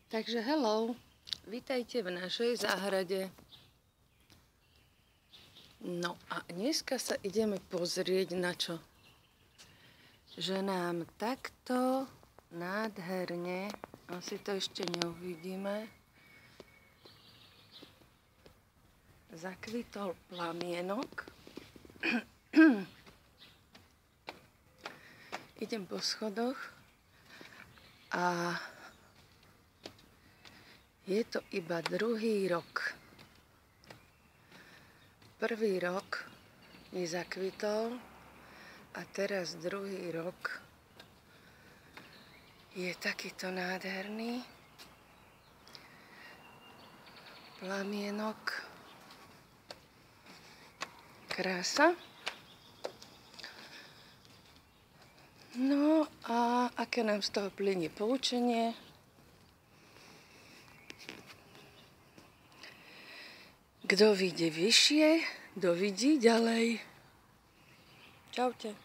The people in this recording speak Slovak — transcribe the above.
Takže hello, vítajte v našej záhrade. No a dneska sa ideme pozrieť na čo? Že nám takto nádherne, asi to ešte neuvidíme, zakvitol plamienok. Idem po schodoch a je to iba druhý rok. Prvý rok nezakvitol a teraz druhý rok je takýto nádherný plamienok. Krása. No a aké nám z toho plynie poučenie? Kto vidí vyššie, kto vidí ďalej. Čaute.